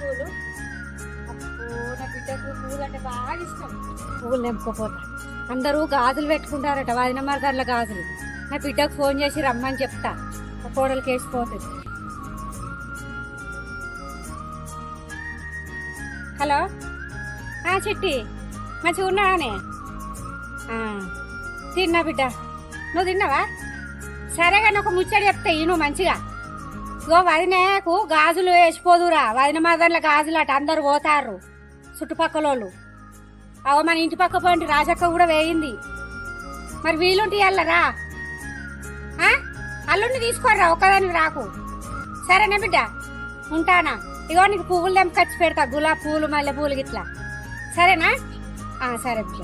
పూలు. అప్పుడు నా బిడ్డకు పూలు అంటే బాగా ఇష్టం. పువ్వులు నింపుకోపోతా. అందరూ గాజులు పెట్టుకుంటారట, వదిన మరదర్ల గాజులు. నా బిడ్డకు ఫోన్ చేసి రమ్మని చెప్తా, ఆ కోడలికి వేసిపోతుంది. హలో చిట్టి, మంచిగా ఉన్నావానే? తిన్నా బిడ్డ, నువ్వు తిన్నావా? సరే కానీ ఒక ముచ్చడి చెప్తే నువ్వు మంచిగా. ఇగో వదినకు గాజులు వేసిపోదురా, వదిన మదర్ల గాజులు అట అందరు పోతారు చుట్టుపక్కల వాళ్ళు. అవ మన ఇంటి పక్క పోయింటి రాజక్క కూడా వేయింది. మరి వీలుంటి వెళ్ళరా, అల్లుండి తీసుకోర్రా, ఒక్కదానికి రాకు. సరేనా బిడ్డ, ఉంటానా? ఇగో నీకు పువ్వులు తెంపుకొచ్చి పెడతా, గులాబీ పూలు మల్లె పూలు గిట్లా. సరేనా? సరే బిడ్డ.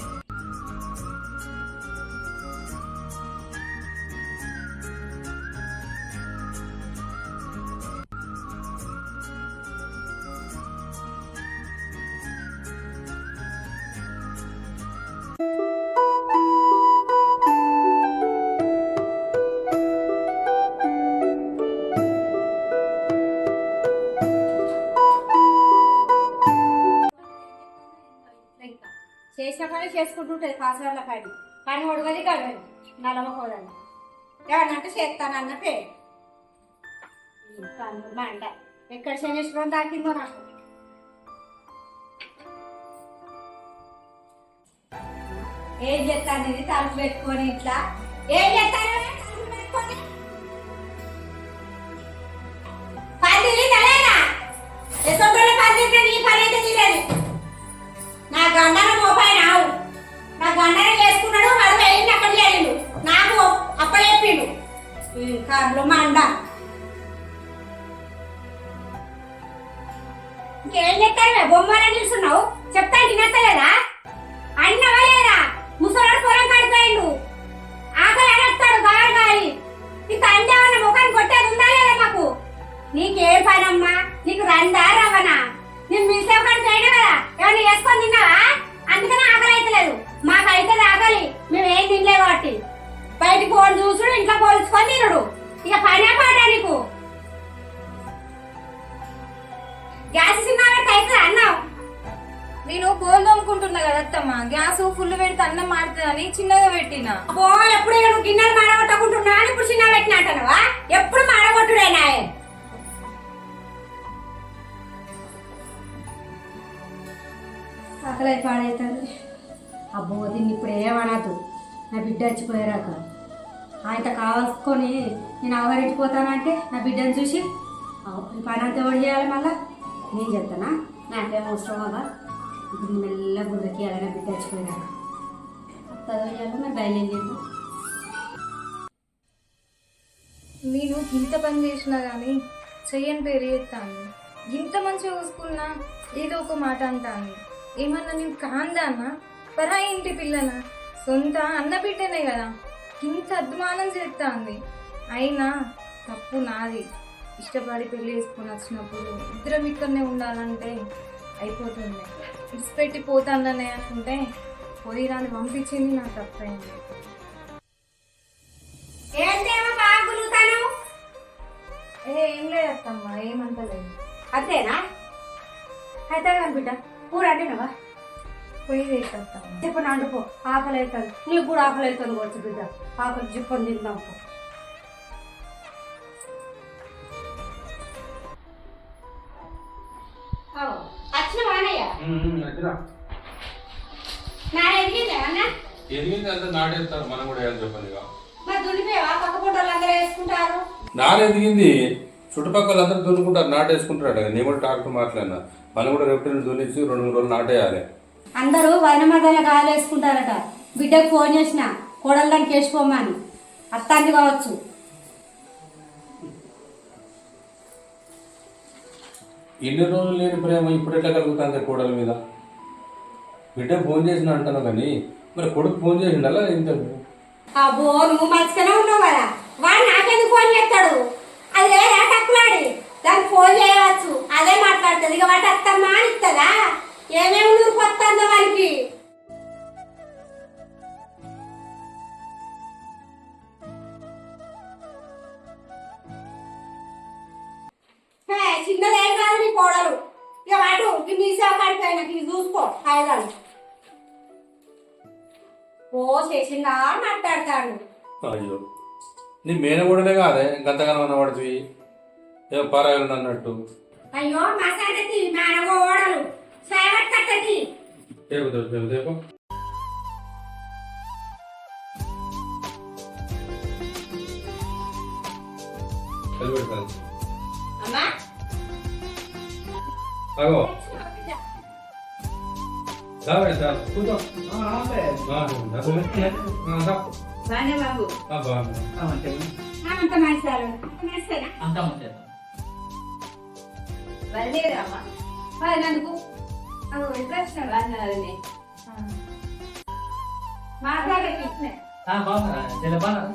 చేసిన పని చేసుకుంటుంటుంది పాసరాళ్ళ పని. పని ఒడగది గడవది నలమకోదండి. ఎవరినంటే చేస్తానన్న పేరు మంట. ఎక్కడ శనిశ్వరం దాకిందో నాకు. ఏం చేస్తాను ఇది తలుపు పెట్టుకొని ఇట్లా? ఏం చేస్తాను పెట్టుకొని? పని తలేనా ఎసొంటోళ్ళ పని నీ పని అయితే తీరదు. నా గండన మోపాయి నావు, నా గండన చేసుకున్నాడు, వాడు వెళ్ళింది అక్కడ చేయండు, నాకు అప్ప చెప్పిండు కార్లో మా అండ. ఇంకేం చెప్తారు? బొమ్మలని నిలుస్తున్నావు, చెప్తా తినత్తలేదా? అన్నవా లేదా? ముసలాడు పొలం పడిపోయిండు, ఆకలి అడగతాడు గాలి. ఇంత అందేమన్నా ముఖాన్ని కొట్టేది ఉందా లేదా మాకు? నీకేం పనమ్మా? నీకు రందా రవనా? నేను మీ సేవ కాడికి అయినా కదా, ఏమన్నా వేసుకొని తిన్నావా? అందుకనే ఆకలి అయితలేదు. మాకైతే ఆకలి, మేమేం తినలే కాబట్టి. బయటికి పోడు చూసుడు, ఇంట్లో పోల్చుకొని తినడు. ఇక పనే పాట నీకు. గ్యాస్ సినిమా అన్నావు. నేను బోల్ తోముకుంటున్నా కదా అత్తమ్మ, గ్యాస్ ఫుల్ పెడితే అన్నం మాడుతుందని చిన్నగా పెట్టినా. ఎప్పుడు నువ్వు గిన్నెలు మాడగొట్టుకుంటున్నా అని ఇప్పుడు చిన్న పెట్టిన అంటున్నావా? ఎప్పుడు మాడగొట్టుడేనా? ఆకలి పాడవుతుంది. అబ్బో దీన్ని ఇప్పుడు ఏమనద్దు, నా బిడ్డ చచ్చిపోయారాక. ఆయన కావాల్సుకొని నేను అవహరించిపోతానంటే నా బిడ్డను చూసి పని అంతా ఎవరు చేయాలి? మళ్ళా నేను చెప్తానా? నాకేం అవసరం కదా. ఇప్పుడు మెల్ల బుర్రకి అలాగే బిడ్డ చచ్చిపోయారాక చదివేయాలి. నాకు ధైర్యం లేదు. నేను ఇంత పని చేసినా కానీ చెయ్యని పేరు చేస్తాను. ఇంత మంచిగా చూసుకున్నా ఏదో ఒక మాట అంటాను. ఏమన్నా నేను కాందానా? పరాయి ఇంటి పిల్లనా? సొంత అన్న బిడ్డనే కదా, ఇంత అద్మానం చేస్తాంది. అయినా తప్పు నాది. ఇష్టపడి పెళ్లి చేసుకుని వచ్చినప్పుడు ఇద్దరం ఇక్కడనే ఉండాలంటే అయిపోతుంది. ఇడిచిపెట్టి పోతాననే అనుకుంటే పోయి రాని పంపించింది నా తప్పైంది. ఏం లేదమ్మా, ఏమంటలేదు. అంతేనా? అయితే బిడ్డ కూర అంటేనవా? పోయి చేసేస్తాం. చెప్పండి అంటుపో, ఆకలి అవుతుంది. నీకు కూడా ఆకలి అవుతుంది కావచ్చు బిడ్డ. ఆకలి చెప్పని తిందాం పో. నారెదిగింది, చుట్టుపక్కల అందరూ దున్నుకుంటారు, నాటేసుకుంటారట. నేను కూడా డాక్టర్ మాట్లాడినా, మనం కూడా రేపు దున్నిచ్చి 2-3 రోజులు నాటేయాలి. అందరూ వదిన మధ్యలో గాలి వేసుకుంటారట. బిడ్డకు ఫోన్ చేసిన కోడలు దానికి వేసిపోమ్మని, అత్తాంది కావచ్చు. ఎన్ని రోజులు లేని ప్రేమ ఇప్పుడు ఎట్లా కలుగుతుంది కోడల మీద? బిడ్డ ఫోన్ చేసిన అంటాను కానీ మరి కొడుకు ఫోన్ చేసిండలా ఇంత? అబ్బో నువ్వు మంచిగానే ఉన్నావు కదా, వాడు నాకెందుకు ఫోన్ చేస్తాడు? అది లేదా తక్కులాడి దానికి ఫోన్ చేయవచ్చు, అదే మాట్లాడుతుంది. ఇక వాటి అత్తమ్మా అని ఇస్తుందా? ఏమేమి ఊరికి వస్తుందో వానికి. చిన్నదేం కాదు నీ కోడలు, వాడు మీ సేవ కాడిపోయినా ఇది చూసుకో కాయగాడు ఓ చేసిందా మాట్లాడతాడు. అయ్యో నీ మేనగూడలే కాదే గంతగానం పడుతుంది ఏదో పరాయలు అన్నట్టు. అయ్యో మా సంగతి మేనగో ఓడలు సేవట్ కట్టది రేపు అమ్మా అగో కూర్చో బానే బాబు అంత మంచిదారు అంతా ఉంటాయి వెళ్ళేదమ్మా పదినందుకు ఇంట్రెస్ట్ రాజనాలని మాట్లాడేది బాగున్నారా చాలా బాగున్నారా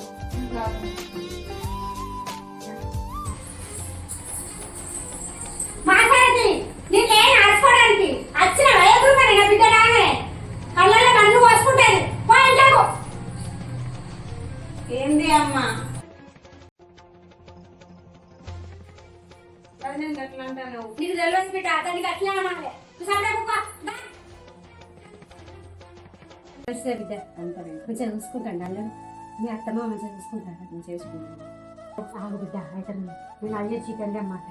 మాట్లాడి నీకేం ఆడుకోవడానికి వచ్చిన వయసుకున్నాను నా బిడ్డ రాగానే కళ్ళల్లో కళ్ళు పోసుకుంటాను పోయింటాకు ఏంది అమ్మా అట్లా అంటాను. నీకు తెలియదు బిడ్డ అతనికి అట్లా అనాలి బిడ్డ కొంచెం చూసుకుంటాను అల్లు మీ అత్తమ్మ మంచిగా చూసుకుంటాను నేను చేసుకుంటాను ఆగు బిడ్డ అయితే నేను అయ్యే చికెన్ అన్నమాట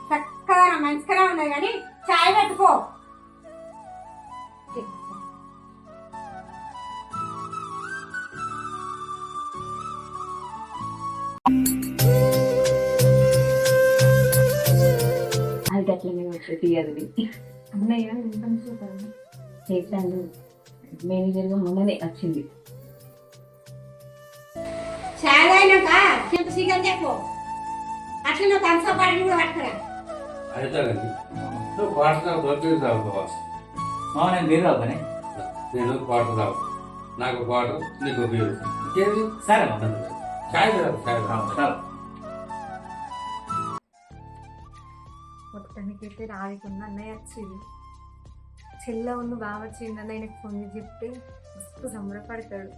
చక్కగా మంచిగా ఉన్నది కానీ చాయ్ పెట్టుకో అది గట్లనే వచ్చేది అది అన్నయ్య ఎంత చూస్తాను చేస్తాను మేనేజర్గా మొన్ననే వచ్చింది చాలా అయినాక చెప్పు చికెన్ చెప్పు అట్లా నువ్వు కంచపాటి కూడా పట్టుకురా అయితే కానీ నువ్వు పాటలు దొరికి తాగుతావా? నేను బీరు రావుగానే నేను పాట తాగు నాకు పాట నీకు బీరు ఇంకేది సరే చాయ్ తాగు మొత్తానికైతే రాయకుండా అన్నయ్య వచ్చింది చెల్ల ఉన్న బాగా వచ్చింది అన్న ఆయనకు ఫోన్ చేసి చెప్తే మస్తు సంబరపడతాడు.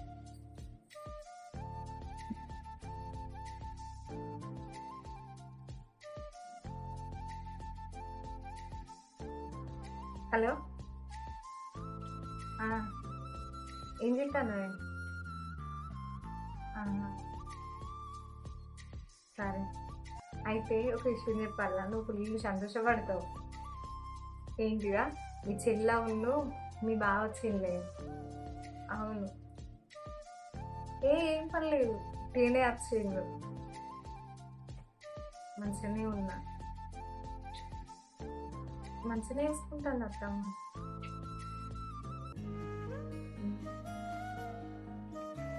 హలో ఏం చెప్తాను సరే అయితే ఒక విషయం చెప్పాలా నువ్వు ఫుల్ సంతోషపడతావు. ఏంటిగా మీ చెల్ల ఉండు మీ బాగా వచ్చింది. అవును ఏం పర్లేదు తేనే వచ్చిండు మంచిగానే ఉన్నా మంచిగానే వేసుకుంటాను అత్తమ్మ.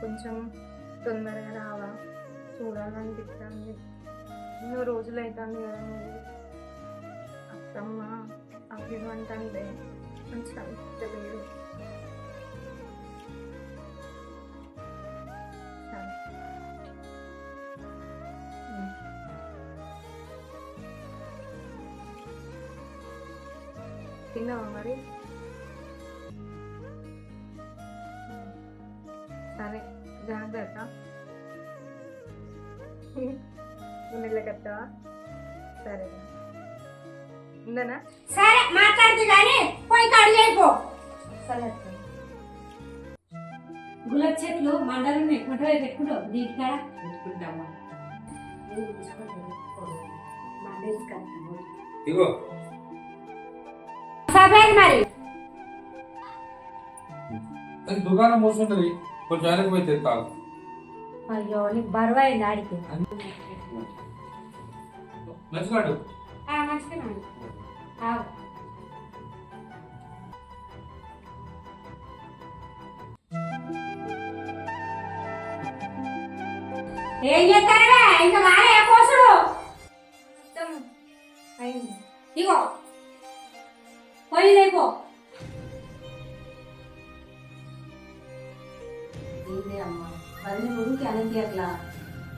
కొంచెం తొందరగా రావా చూడాలనిపిస్తుంది. ఎన్నో రోజులు అవుతుంది కదా నువ్వు అత్తమ్మ అభిమంటే మంచిగా అనిపించలేదు. తిన్నావా మరి? సరే జాగ్రత్త కట్టావా? సరే ఉందనా? సరే మాట్లాడుతూ కానీ పోయి కాడు చేయపో. సరే గులాబ్ చెట్లు మండలు పెట్టుకుంటావు పెట్టుకుంటావు దీని కాడ పెట్టుకుంటామా? ఇగో సఫేద్ మరి అది దుకాణం మూసుకుంటుంది కొంచెం వెనక్కి పోయి తెస్తాను. అయ్యో నీకు బరువైంది ఆడికి మంచిగా మంచిగా ఏం చేస్తారా ఇంకా బాగా కోసుడు అయింది. ఇగో పోయి లేపో. అమ్మా అది నువ్వుకి అనేది అట్లా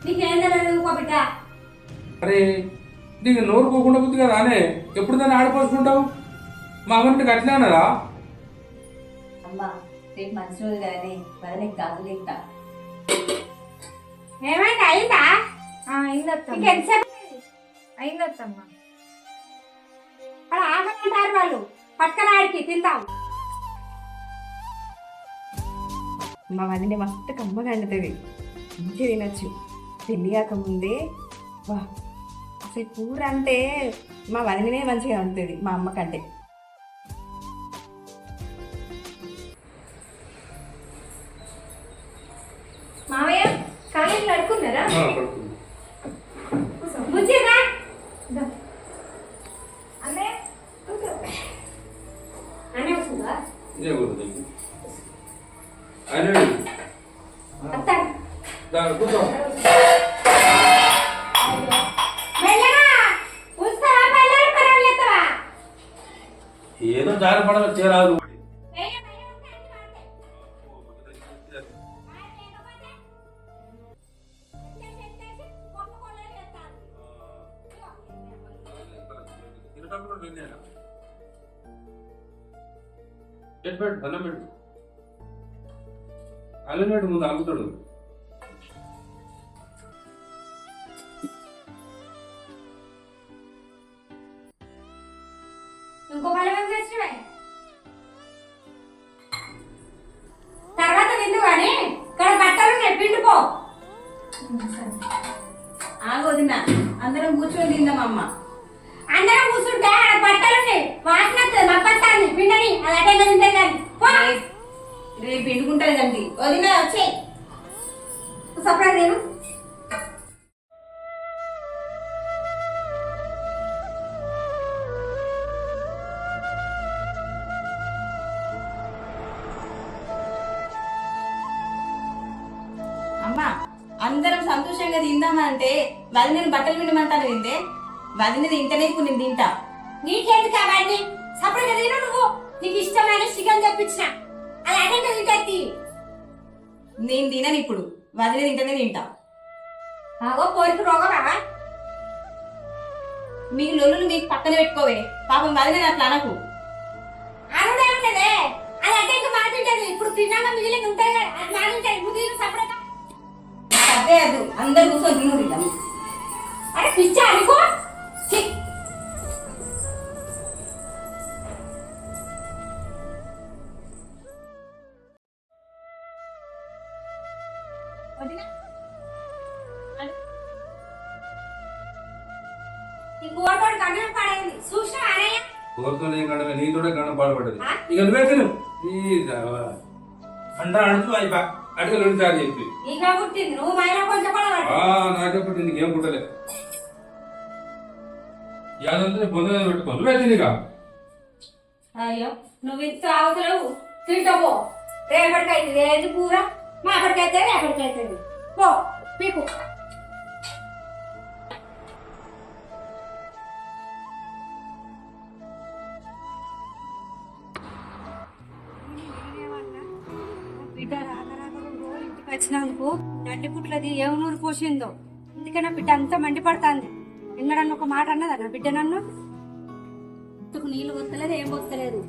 నీకేం తెలియదు ఇంకో బిడ్డ. అరే నీకు నోరు పోకుండా బుద్ధి కదా అనే ఎప్పుడు దాన్ని ఆడిపోసుకుంటావు? మా అమ్మకి అట్లే అన్నారా? అమ్మా రేపు మంచి రోజు కానీ వదిలే గాజులు ఇస్తా. ఏమైంది అయిందా? అయింది అత్త. నీకు ఎంతసేపు అయిందత్తమ్మ. అక్కడ ఆగమంటారు వాళ్ళు, పక్కనాడికి తిందాం. మా వదిన మస్తు కమ్మగా వండుతుంది, మంచిగా తినచ్చు. పెళ్ళి కాకముందే వా, అసలు కూర అంటే మా వదిననే మంచిగా వండుతుంది మా అమ్మ కంటే. మావయ్య కాలేజీలో అడుకున్నారా? బుజ్జిరా అన్నయ్య అనే వస్తుందా? అత్త కూర్చో. మెల్లగా ఉంచుతావా? పల్లెలు పరవలు ఎత్తవా? ఏదో జారిపడాలి చేరాదు. వెయ్యి వెయ్యి ఉంటే అన్ని పడతాయి. ఎత్తేసి కొమ్ము కొల్లలు ఎత్తాలి. పెట్టు అన్నం పెట్టు. అల్లం పెట్టు, ముందు అల్లుతాడు. ఇంకో బలం తెచ్చివే తర్వాత తిందు కానీ ఇక్కడ బట్టలు పిండిపో. ఆగోదిన అందరం కూర్చొని తిందామమ్మ. అందరం కూర్చుంటే ఆడ బట్టలు వాసన వస్తుంది, మబ్బత్తాన్ని పిండని అది అటే తింటే కానీ పో. రేపు ఎండుకుంటారు కండి. వదిన వచ్చే సపరేట్ నేను అమ్మా, అందరం సంతోషంగా తిందామంటే వదిన బట్టలు పిండమంటాను ఏందే? వదిన తింటేనే ఇప్పుడు నేను తింటా. నీకెందుకు అవన్నీ? సపరేట్ తిను నువ్వు. నీకు ఇష్టమైన చికెన్ తెప్పించిన అది అటే తింటే నేను తినను ఇప్పుడు, వదిన తింటేనే తింటా. బాగో కోరిక రోగమా? మీకు లొల్లులు మీకు పక్కన పెట్టుకోవే, పాపం వదిన అట్లా అనకు. అనుడే ఉండదే అది అటే ఇంకా మాటింటది. ఇప్పుడు తిన్నాక మిగిలింది ఉంటాయి కదా, అది మాటింటాయి. నువ్వు తిను సపరేట్. అదే అదు అందరు కూర్చొని తిను తింటాము. అరే పిచ్చా అనుకో. ఛీ. ఈ కోటోడు గండం పడైంది చూసినా అనయ్య. కోరుతో ఏం గండమే, నీతోనే గండం పాడుపడ్డది. ఇక నువ్వే తిను. అంట అడుగు అడిగి 2 సార్లు చెప్పి నీకే పుట్టింది, నువ్వు మైలో కొంచెం కూడా పడదు. నాకే పుట్టింది, నీకేం పుట్టలే. యాదంతా పొందగా పెట్టుకో, నువ్వే తినిగా. అయ్యో నువ్వు ఇంత అవసరం తింటావో. రేపటికైతే ఏది కూర, మాపటికైతే రేపటికైతే పో పీకు. బిడ్డ రాగరాగ ఇంటికి వచ్చినందుకు గడ్డి పుట్లది ఏ నూరు పోసిందో, అందుకే నా బిడ్డ అంతా మండిపడుతుంది. ఎన్నడన్నా ఒక మాట అన్నదా నా బిడ్డ నన్ను? ఇంతకు నీళ్ళు వస్తలేదు, ఏం వస్తలేదు.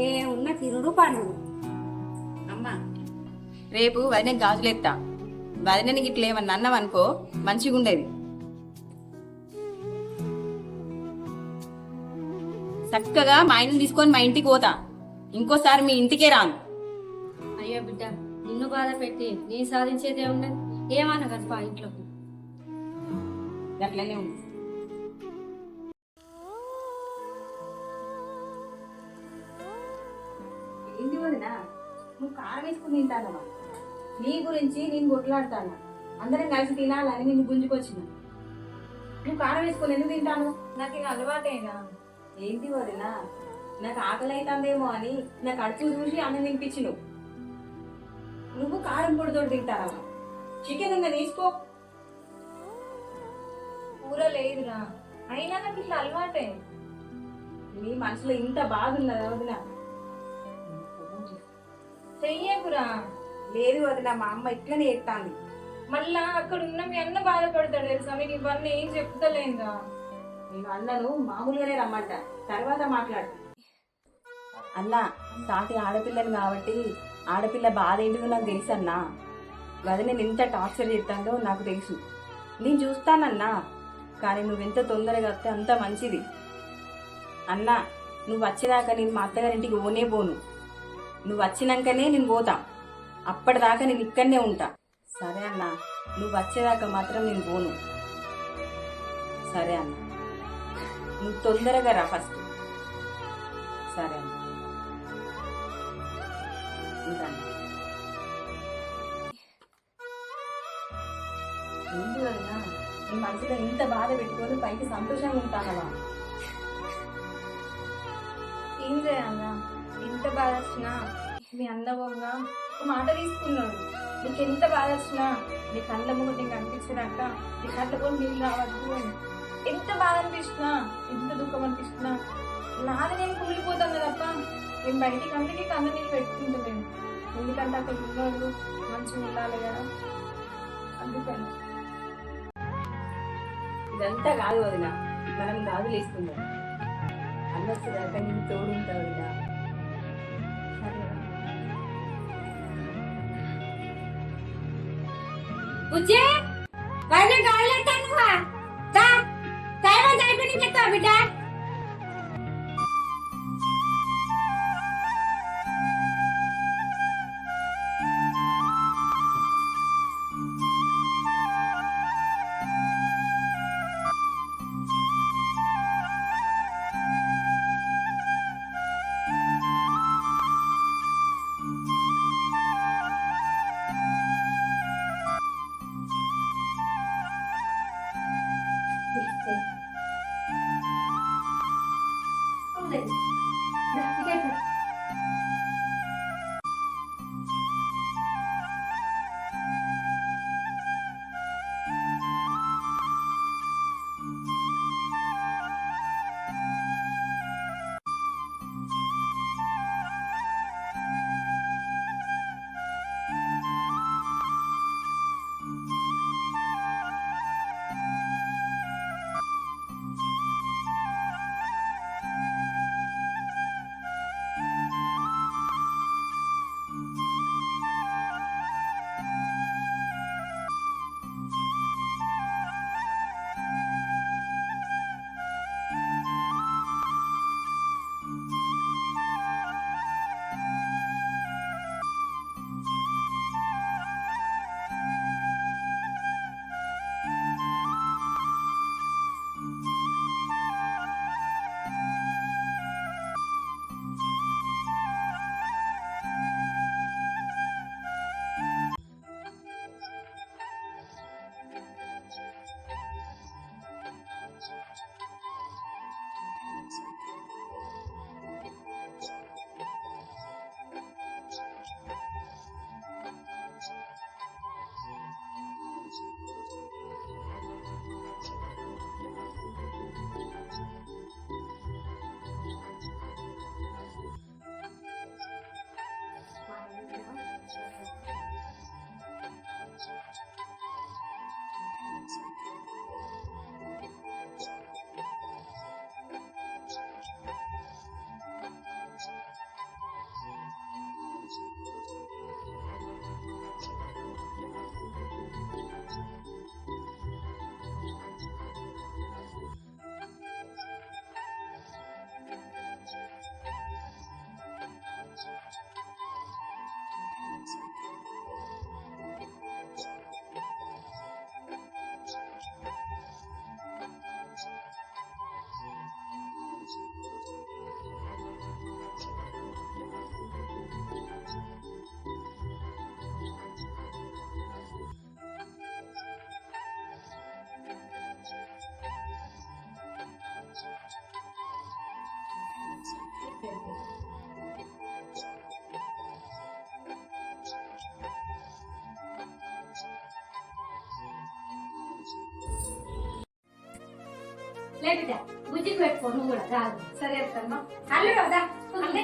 ఏమున్నా తినుడు పండుడు. అమ్మా, రేపు వదిన గాజులు ఎత్తా. వదినకి ఇట్లా ఏమన్నా అన్నావనుకో మంచిగా ఉండేది. చక్కగా మా ఆయనను తీసుకొని మా ఇంటికి పోతా. ఇంకోసారి మీ ఇంటికే రాను. అయ్యో బిడ్డ, నిన్ను బాధ పెట్టి నేను సాధించేదే ఉండదు. ఏమన్నా కనుక ఇంట్లోకి అట్లనే ఉంది. ఏంటి వదినా, నువ్వు కారం వేసుకుని తింటానమ్మా. నీ గురించి నేను కొట్లాడతాను. అందరం కలిసి తినాలని నిన్ను గుంజుకొచ్చిన. నువ్వు కారం వేసుకుని ఎందుకు తింటాను? నాకు ఇక అలవాటేనా? ఏంటి వదినా, నాకు ఆకలి అవుతుందేమో అని నాకు అడుపు చూసి అన్నం తినిపించు. నువ్వు కారం పొడితో తింటారమ్మా. చికెన్ ఉందా తీసుకో. కూర లేదురా, అయినా నాకు ఇట్లా అలవాటే. నీ మనసులో ఇంత బాధ ఉన్నదా వదినా? చెయ్యకురా. లేదు వదినా, మా అమ్మ ఇట్లనే ఎత్తాంది. మళ్ళా అక్కడ ఉన్న మీ అన్న బాధపడతాడు తెలుసా? మీకు ఇవన్నీ ఏం చెప్తలేదా? నేను అన్నను మామూలుగానే రమ్మంట, తర్వాత మాట్లాడు. అన్నా, సాటి ఆడపిల్లని కాబట్టి ఆడపిల్ల బాధ ఏంటిదో నాకు తెలుసు అన్నా. వదిన ఎంత టార్చర్ చేస్తాందో నాకు తెలుసు. నేను చూస్తానన్నా. కానీ నువ్వెంత తొందరగా వస్తే అంత మంచిది. అన్న, నువ్వు వచ్చేదాకా నేను మా అత్తగారింటికి పోనే పోను. నువ్వు వచ్చినాకనే నేను పోతా. అప్పటిదాకా నేను ఇక్కడనే ఉంటా. సరే అన్న, నువ్వు వచ్చేదాకా మాత్రం నేను పోను. సరే అన్న, నువ్వు తొందరగా రా ఫస్ట్. సరే అన్న, ఉంటాను. ఎందువలన నీ మనసులో ఇంత బాధ పెట్టుకొని పైకి సంతోషంగా ఉంటానవా? ఏం చేయాలన్నా, ఎంత బాధ వచ్చినా మీ అన్నవంగా ఒక మాట తీసుకున్నాడు. నీకు ఎంత బాధ వచ్చినా నీ కళ్ళ ముందు నీకు అనిపించినాక నీ కళ్ళ కూడా నీళ్ళు రావద్దు అని. ఎంత బాధ అనిపించినా, ఎంత దుఃఖం అనిపించినా నాది నేను కూలిపోతాను తప్ప నేను బయటికి అందరికీ కన్న నీళ్ళు పెట్టుకుంటలేను. ఎందుకంటే అక్కడ ఉన్నోళ్ళు మంచిగా ఉండాలి కదా, అందుకని. ఇదంతా కాదు వదిన, మనం గాజులు వేసుకుందాం. అన్నొచ్చేదాకా నేను తోడుంటా వదిన. బుజ్జి వదిన గాలేస్తాను టైం అయిపోయి చెప్తావు బిడ్డ. లేదు బిడ్డ, బుజ్జికి పెట్టుకో నువ్వు కూడా రాదు. సరే అత్తమ్మా. అల్లు కదా కూర్చోండి.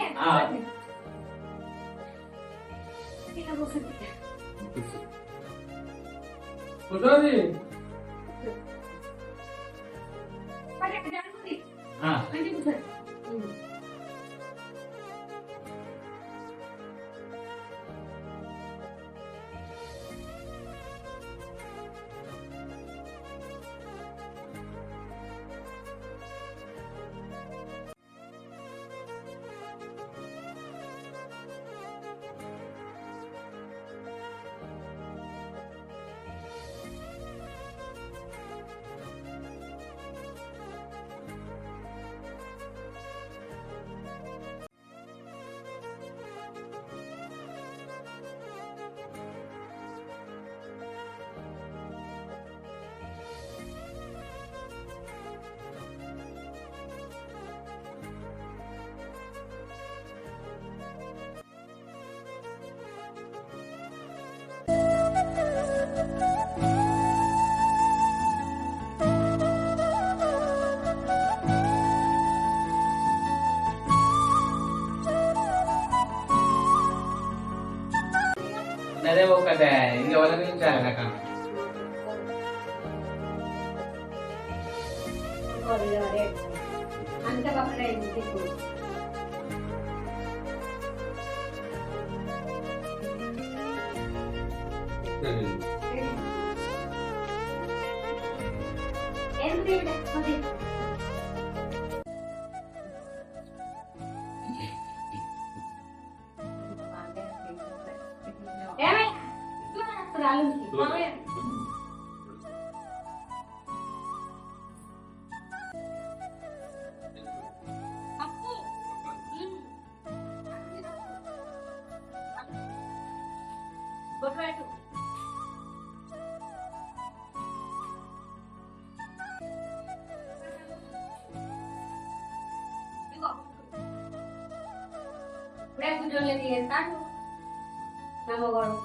మంచి కూర్చోండి. ఒక్కతే ఇంకెవరిని ఉంచాలి నాకు అంత బక్కడే ఇప్పుడు ఇప్పుడే కూర్చోలేదు చేస్తాడు నమ్మగోడు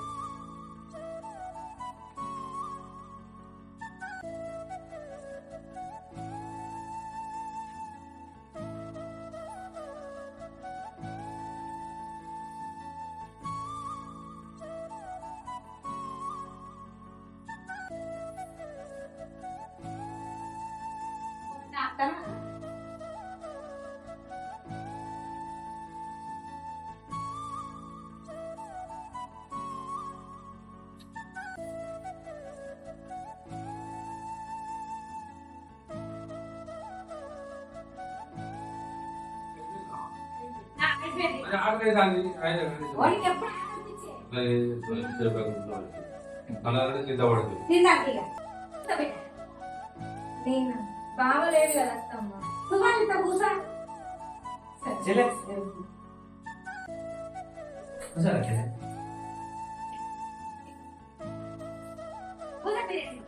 వాడికి ఎప్పుడు తిందాక నేను బావలేదు కదా అత్తమ్మ. సుమారు ఇంత కూసా చెల్లె కూర్చోరా చెల్లె కూసా బిర్యానీ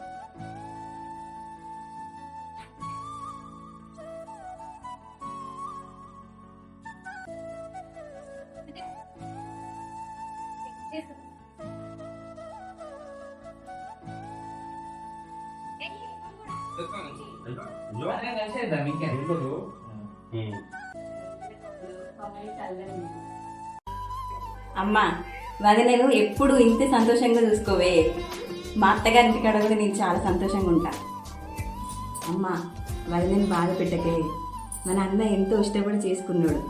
అదే కలిసేద్దాం ఇంకేం అమ్మా వదినను ఎప్పుడు ఇంత సంతోషంగా చూసుకోవే. మా అత్తగారింటి కాడ కూడా నేను చాలా సంతోషంగా ఉంటా. అమ్మా వదినని బాధ పెట్టకే. మన అన్న ఎంతో ఇష్టపడి చేసుకున్నాడు.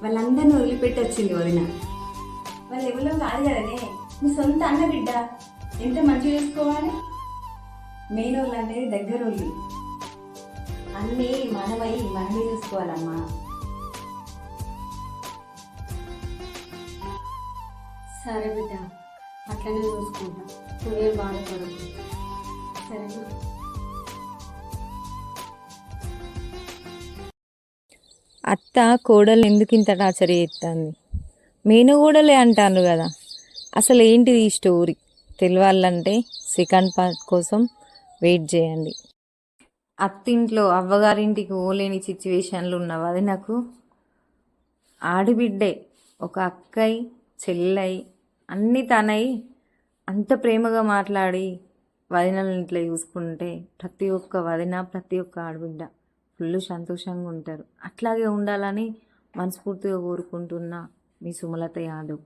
వాళ్ళందరినీ వదిలిపెట్టి వచ్చింది వదిన. వాళ్ళు ఎవరో కాదు కదనే, మీ సొంత అన్న బిడ్డ. ఎంత మంచిగా చూసుకోవాలి. మెయినోళ్ళు అంటే దగ్గరోళ్ళు. అన్నీ మనమై మనమే చూసుకోవాలమ్మా. సరే బిడ్డ అట్లనే చూసుకుంటా నువ్వేం బాధపడదు సరేనా అత్త కోడలు ఎందుకు ఇంత టార్చర్ చేస్తుంది? మేను కూడలే అంటాను కదా. అసలు ఏంటిది ఈ స్టోరీ తెలియాలంటే సెకండ్ పార్ట్ కోసం వెయిట్ చేయండి. అత్తింట్లో అవ్వగారింటికి పోలేని సిచ్యువేషన్లు ఉన్న వదినకు ఆడబిడ్డే ఒక అక్కై చెల్లై అన్నీ తనై అంత ప్రేమగా మాట్లాడి వదినలు ఇంట్లో చూసుకుంటే ప్రతి ఒక్క వదిన ప్రతి ఒక్క ఆడబిడ్డ ఫుల్ సంతోషంగా ఉంటారు. అట్లాగే ఉండాలని మనస్ఫూర్తిగా కోరుకుంటున్న మీ సుమలత యాదవ్.